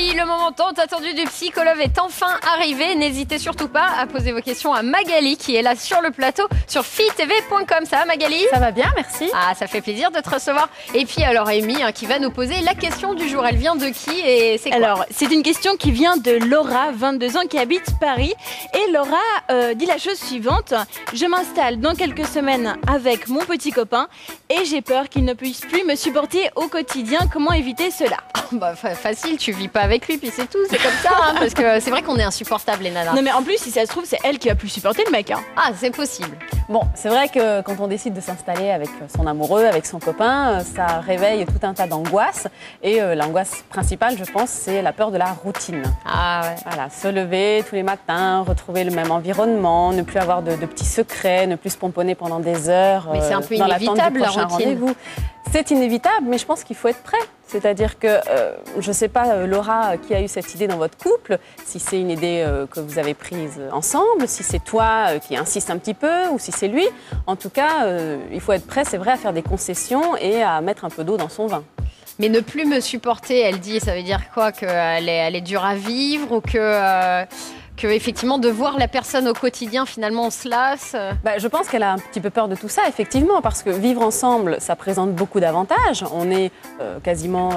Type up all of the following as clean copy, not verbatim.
Oui, le moment tant attendu du psychologue est enfin arrivé. N'hésitez surtout pas à poser vos questions à Magali qui est là sur le plateau sur fitv.com. Ça va Magali? Ça va bien, merci. Ah, ça fait plaisir de te recevoir. Et puis alors Amy qui va nous poser la question du jour. Elle vient de qui et c'est quoi? Alors, c'est une question qui vient de Laura, 22 ans, qui habite Paris. Et Laura dit la chose suivante. Je m'installe dans quelques semaines avec mon petit copain et j'ai peur qu'il ne puisse plus me supporter au quotidien. Comment éviter cela? Bah, facile, tu vis pas avec lui puis c'est tout, c'est comme ça hein, parce que c'est vrai qu'on est insupportable les nanas. Non mais en plus, si ça se trouve, c'est elle qui va plus supporter le mec. Hein. Ah, c'est possible. Bon, c'est vrai que quand on décide de s'installer avec son amoureux, avec son copain, ça réveille tout un tas d'angoisses. Et l'angoisse principale, je pense, c'est la peur de la routine. Ah ouais. Voilà, se lever tous les matins, retrouver le même environnement, ne plus avoir de petits secrets, ne plus se pomponner pendant des heures. Mais c'est un peu dans inévitable l'attente du la prochain routine. rendez-vous. C'est inévitable, mais je pense qu'il faut être prêt. C'est-à-dire que, je ne sais pas, Laura, qui a eu cette idée dans votre couple, si c'est une idée que vous avez prise ensemble, si c'est toi qui insiste un petit peu ou si c'est lui. En tout cas, il faut être prêt, c'est vrai, à faire des concessions et à mettre un peu d'eau dans son vin. Mais ne plus me supporter, elle dit, ça veut dire quoi? Qu'elle est dure à vivre ou que effectivement de voir la personne au quotidien finalement on se lasse? Je pense qu'elle a un petit peu peur de tout ça, effectivement, parce que vivre ensemble, ça présente beaucoup d'avantages. On est quasiment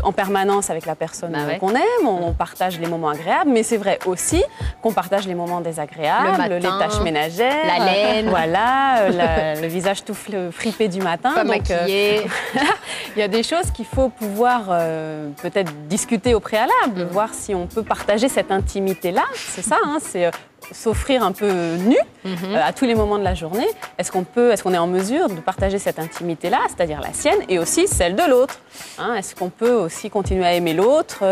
en permanence avec la personne qu'on aime, on partage les moments agréables, mais c'est vrai aussi qu'on partage les moments désagréables, le matin, les tâches ménagères, la laine, voilà, le visage tout fripé du matin. Pas maquillé. Il y a des choses qu'il faut pouvoir peut-être discuter au préalable, voir si on peut partager cette intimité-là. C'est ça, hein, c'est s'offrir un peu nu à tous les moments de la journée. Est-ce qu'on est en mesure de partager cette intimité-là, c'est-à-dire la sienne et aussi celle de l'autre, hein? Est-ce qu'on peut aussi continuer à aimer l'autre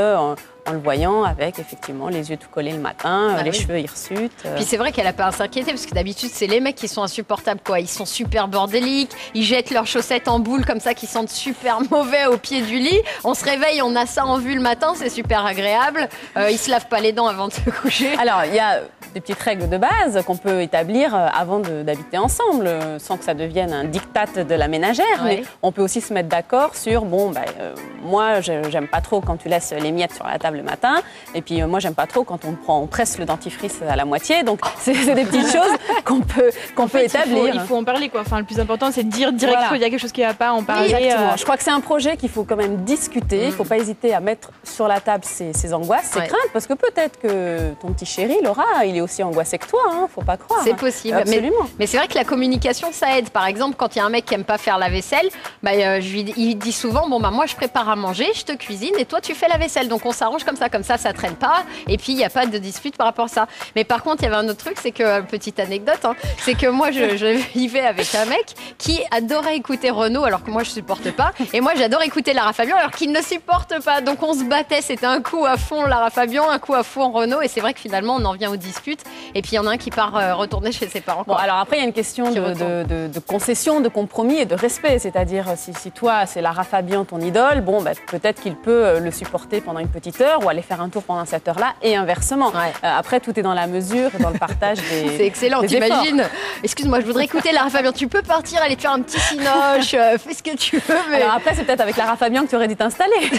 en le voyant avec effectivement les yeux tout collés le matin, les cheveux hirsutes. Puis c'est vrai qu'elle a pas à s'inquiéter parce que d'habitude c'est les mecs qui sont insupportables quoi. Ils sont super bordéliques, ils jettent leurs chaussettes en boule comme ça qui sentent super mauvais au pied du lit. On se réveille, on a ça en vue le matin, c'est super agréable. Ils se lavent pas les dents avant de se coucher. Alors il y a des petites règles de base qu'on peut établir avant d'habiter ensemble, sans que ça devienne un diktat de la ménagère. Ouais. Mais on peut aussi se mettre d'accord sur moi j'aime pas trop quand tu laisses les miettes sur la table le matin, et puis moi j'aime pas trop quand on presse le dentifrice à la moitié. Donc c'est des petites choses qu'on peut établir. Il faut en parler quoi. Enfin, le plus important c'est de dire direct qu'il y a quelque chose qui va pas, en parler. Exactement. Je crois que c'est un projet qu'il faut quand même discuter. Il faut pas hésiter à mettre sur la table ses angoisses, ses craintes, parce que peut-être que ton petit chéri, Laura, il est aussi angoissé que toi. Hein, faut pas croire. C'est possible. Absolument. Mais c'est vrai que la communication ça aide. Par exemple, quand il y a un mec qui aime pas faire la vaisselle, il dit souvent moi je prépare à manger, je te cuisine et toi tu fais la vaisselle. Donc on s'arrange comme ça traîne pas et puis il n'y a pas de dispute par rapport à ça. Mais par contre il y avait un autre truc, c'est que, petite anecdote, hein, c'est que moi je vivais avec un mec qui adorait écouter Renaud alors que moi je supporte pas, et moi j'adore écouter Lara Fabian alors qu'il ne supporte pas, donc on se battait, c'était un coup à fond Lara Fabian, un coup à fond Renaud, et c'est vrai que finalement on en vient aux disputes et puis il y en a un qui part retourner chez ses parents. Bon, alors après il y a une question de concession, de compromis et de respect, c'est-à-dire si toi c'est Lara Fabian ton idole, peut-être qu'il peut le supporter pendant une petite heure ou aller faire un tour pendant cette heure-là et inversement. Ouais. Après, tout est dans la mesure et dans le partage des C'est excellent, t'imagines? Excuse-moi, je voudrais écouter Lara Fabian. Tu peux partir, aller te faire un petit cinoche, fais ce que tu veux. Mais... Alors après, c'est peut-être avec Lara Fabian que tu aurais dû t'installer.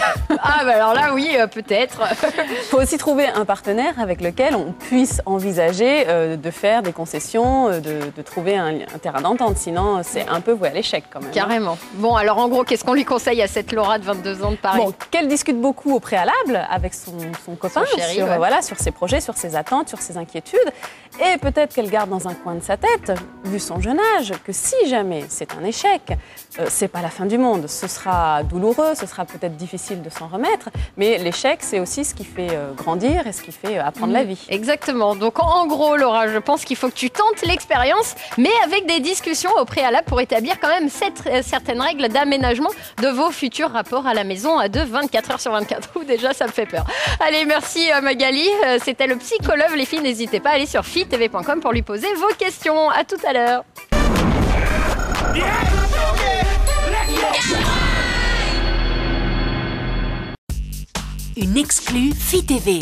Ah, alors là, oui, peut-être. Il faut aussi trouver un partenaire avec lequel on puisse envisager de faire des concessions, de trouver un terrain d'entente. Sinon, c'est un peu voué à l'échec quand même. Carrément. Hein. Bon, alors en gros, qu'est-ce qu'on lui conseille à cette Laura de 22 ans de Paris? Bon, qu'elle discute beaucoup au préalable avec son copain, chéri, sur ses projets, sur ses attentes, sur ses inquiétudes. Et peut-être qu'elle garde dans un coin de sa tête, vu son jeune âge, que si jamais c'est un échec, c'est pas la fin du monde. Ce sera douloureux, ce sera peut-être difficile de s'en remettre, mais l'échec, c'est aussi ce qui fait grandir et ce qui fait apprendre la vie. Exactement. Donc en gros, Laura, je pense qu'il faut que tu tentes l'expérience, mais avec des discussions au préalable pour établir quand même certaines règles d'aménagement de vos futurs rapports à la maison à deux, 24 heures sur 24. Ouh, déjà, ça me fait peur. Allez, merci Magali. C'était le psychologue. Les filles, n'hésitez pas à aller sur fitv.com pour lui poser vos questions. À tout à l'heure. Une exclue FITV.